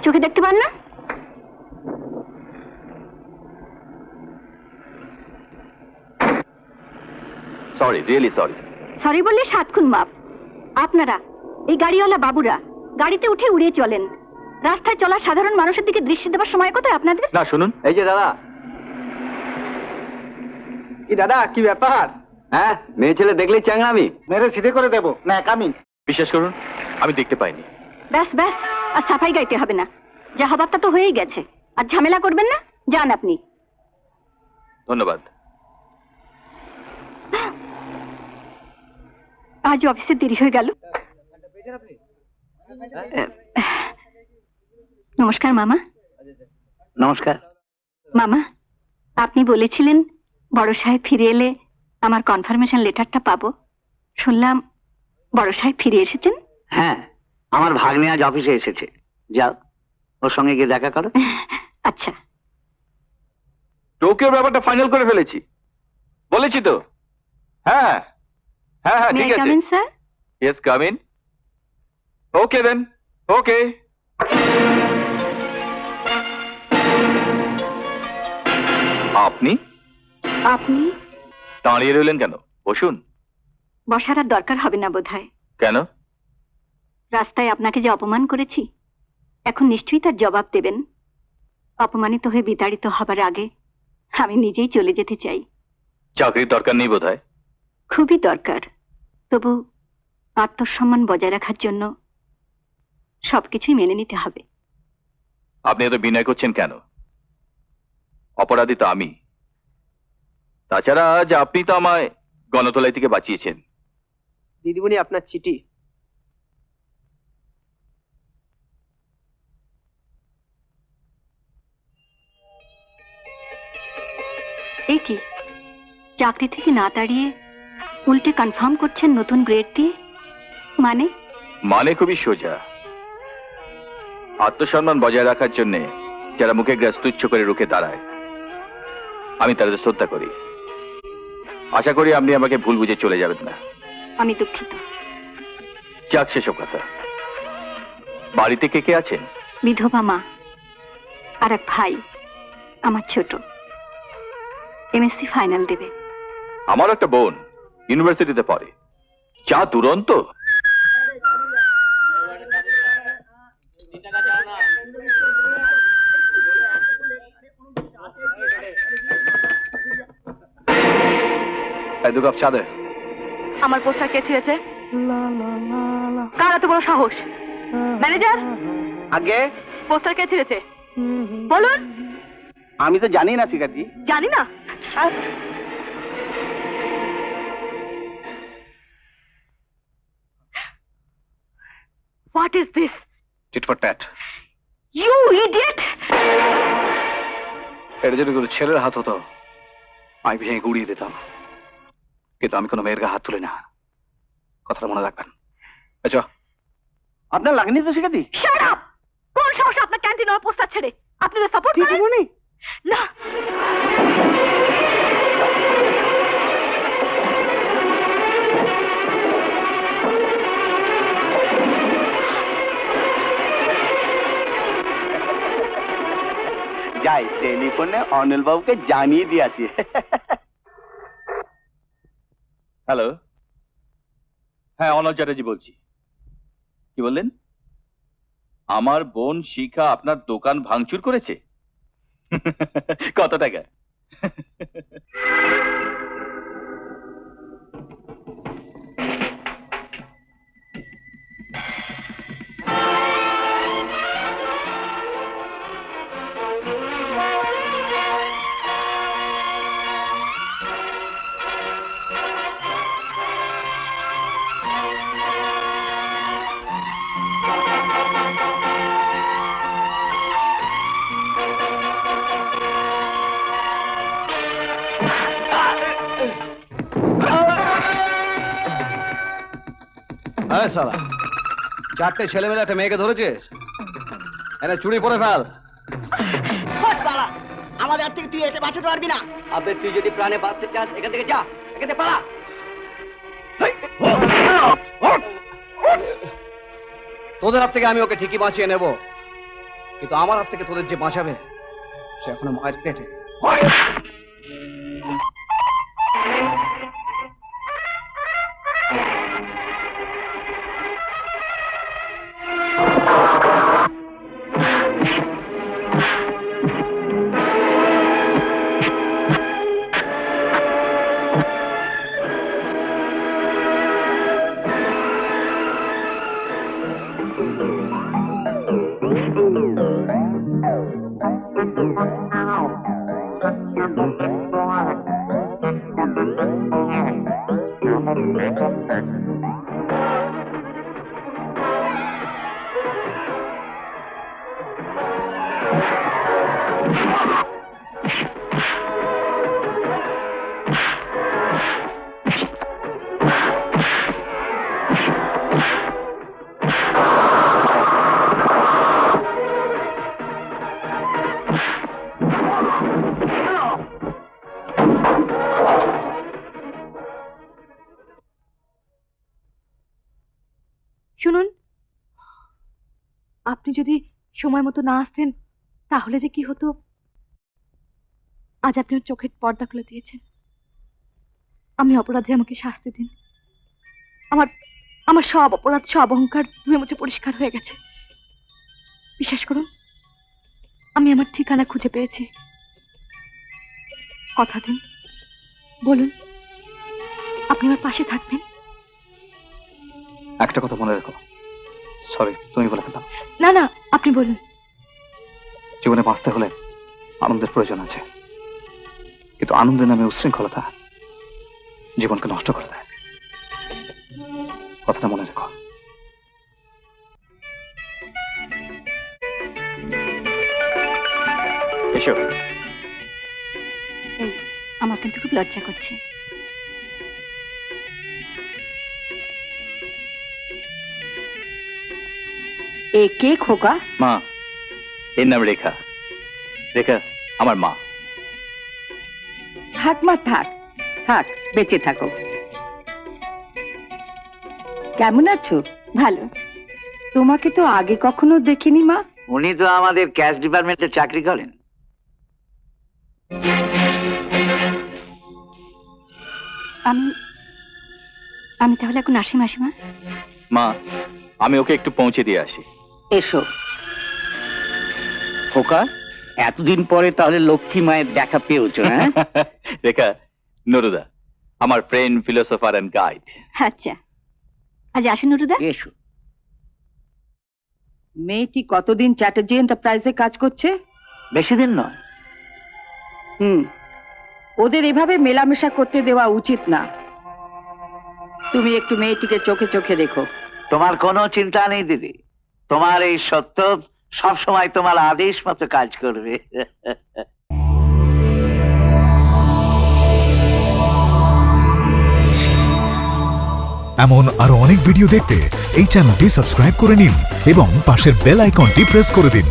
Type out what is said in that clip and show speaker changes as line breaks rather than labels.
চোখে দেখতে পান না?
Sorry, really sorry.
সরি বললে 7 খুন মাপ। আপনারা এই গাড়িওয়ালা বাবুরা গাড়িতে উঠে উড়িয়ে চলেন। রাস্তায় চলা সাধারণ মানুষের দিকে দৃষ্টি দেওয়ার সময় কোথায় আপনাদের?
না শুনুন, এই যে দাদা।
কি দাদা, কি ব্যাপার?
হ্যাঁ, মেয়ে ছেলে দেখলেই চ্যাংড়ামি।
মেরে সিধে করে দেবো না একামি।
বিশ্বাস করুন, আমি দেখতে পাইনি।
ব্যাস ব্যাস, আর সাফাই গাইতে হবে না। যা হবার তা তো হয়েই গেছে। আর ঝামেলা করবেন না, যান আপনি।
ধন্যবাদ।
আজ অফিসে দেরি হয়ে গেল। নমস্কার মামা।
নমস্কার।
মামা, আপনি বলেছিলেন বড় সাহেব ফিরে এলে আমার কনফার্মেশন লেটারটা পাবো। শুনলাম বড় সাহেব ফিরে এসেছেন।
হ্যাঁ, আমার ভাগ্নে আজ অফিসে এসেছে। যাও, ওর সঙ্গে গিয়ে দেখা করো।
আচ্ছা।
টোকিওর ব্যাপারটা ফাইনাল করে ফেলেছি, বলেছি তো। হ্যাঁ হ্যাঁ হ্যাঁ, ঠিক আছে।
Sir,
yes, come in. Okay then, okay. আপনি
আপনি
দাঁড়িয়ে রইলেন কেন? বসুন।
বসার আর দরকার হবে না বোধহয়।
কেন?
রাস্তায় আপনাকে যে অপমান করেছি, এখন নিশ্চয়ই তার জবাব দেবেন। অপমানিত হয়ে বিতাড়িত হবার আগে আমি নিজেই চলে যেতে চাই।
চাকরির দরকার নেই বোধহয়।
খুবই দরকার, তবু আত্মসম্মান বজায় রাখার জন্য সবকিছুই মেনে নিতে হবে।
আপনি এত বিনয় করছেন কেন? অপরাধী তো আমি। তাছাড়া আজ আপনি তো আমায় গণতলাই থেকে বাঁচিয়েছেন।
দিদিমণি, আপনার চিঠি।
এই কি, চাকরি থেকে না তাড়িয়ে উল্টে কনফার্ম করছেন নতুন গ্রেড দিয়ে? মানে?
মানে খুবই সোজা। আত্মসম্মান বজায় রাখার জন্য যারা মুখে গ্যাস তুচ্ছ করে রুখে দাঁড়ায়, আমি তাদের শ্রদ্ধা করি। আশা করি আপনি আমাকে ভুল বুঝে চলে যাবেন না।
আমি দুঃখিত।
যাক, সেসব কথা। বাড়িতে কে কে আছেন?
বিধবা মা আর এক ভাই, আমার ছোট, এমএসসি ফাইনাল দেবে।
আমার একটা বোন ইউনিভার্সিটিতে পড়ে। যা দুরন্ত! দু কাপ চা দে।
আমার পোস্টার কে ছিঁড়েছে? কার এত বড় সাহস? ম্যানেজার,
আগে
পোস্টার কে ছিঁড়েছে বলুন।
আমি তো জানি না শিকারি।
জানি না? What is this?
Tit for tat.
You idiot!
এটা যদি কোনো ছেলের হাত হতো, আমি ভেঙে গুড়িয়ে দিতাম। কিন্তু আমি কোনো মেয়ের গায়ে হাত তুলি না, কথাটা মনে রাখবেন। আচ্ছা,
আপনার লাগেনি তো শিকারি?
Shut up! কোন সাহসে আপনার ক্যান্টিনে আমার পোস্টার ছেড়ে? আপনি তো সাপোর্ট করেন
দিদিমণি,
না।
যাই টেলিফোনে অনিল বাবুকে জানিয়ে দিয়ে আসি।
হ্যালো। হ্যাঁ, অনল চ্যাটার্জি বলছি। কি বললেন? আমার বোন শিখা আপনার দোকান ভাঙচুর করেছে? কত টাকা?
হ্যাঁ সালা, চারটে ছেলে মেয়ে একটা মেয়েকে ধরেছিস, এনে চুড়ি পরে ফেল।
আমাদের হাত থেকে তুই এতে বাঁচাতে পারবি না। আবে তুই যদি প্রাণে বাঁচতে চাস এখান থেকে যা, এখান থেকে পালা।
তোদের হাত থেকে আমি ওকে ঠিকই বাঁচিয়ে নেব। কিন্তু আমার হাত থেকে তোদের যে বাঁচাবে সে এখনো মায়ের পেটে।
শুনুন, আপনি যদি সময় মতো না আসতেন তাহলে যে কি হতো। আজ আপনি আমার চোখের পর্দা খুলে দিয়েছেন। আমি অপরাধী, আমাকে শাস্তি দিন। আমার আমার সব অপরাধ, সব অহংকার ধুয়ে মুছে পরিষ্কার হয়ে গেছে। বিশ্বাস করুন, আমি আমার ঠিকানা খুঁজে পেয়েছি। কথা দিন, বলুন আপনি আমার পাশে থাকবেন।
একটা কথা মনে রেখো, সরি তুমি বলে ফেললাম।
না না, আপনি বলুন।
জীবনে বাঁচতে হলে আনন্দের প্রয়োজন আছে, কিন্তু আনন্দের নামে উচ্ছৃঙ্খলতা জীবনকে নষ্ট করে দেয়। কথাটা মনে রেখো।
এসো।
এই, আমার কিন্তু খুব লজ্জা করছে। এ কে খোকা?
মা, এর নাম রেখা। রেখা আমার মা।
থাক মা, থাক থাক, বেঁচে থাকো। কেমন আছো?
ভালো।
তোমাকে তো আগে কখনো দেখিনি মা।
উনি তো আমাদের ক্যাশ ডিপার্টমেন্টে চাকরি করেন।
আমি আমি তাহলে এখন আসি মাসিমা।
মা, আমি ওকে একটু পৌঁছে দিয়ে আসি।
এসো।
খোকা, এতদিন পরে তাহলে লক্ষ্মী মায়ের দেখা পেয়েছো? হ্যাঁ
রেখা, নুরুদা আমার ফ্রেন্ড, ফিলোসোফার এন্ড গাইড।
আচ্ছা, আজ আসেন নুরুদা।
এসো।
মেয়েটি কতদিন চ্যাটার্জি এন্টারপ্রাইজে কাজ করছে?
বেশি দিন নয়।
ওদের এভাবে মেলামেশা করতে দেওয়া উচিত না। তুমি একটু মেয়েটিকে চোখে চোখে দেখো।
তোমার কোনো চিন্তা নেই দিদি, তোমার এই সত্য সব সময় তোমার আদেশ মতো কাজ করবে।
এমন আরো অনেক ভিডিও দেখতে এই চ্যানেলটি সাবস্ক্রাইব করে নিন এবং পাশের বেল আইকনটি প্রেস করে দিন।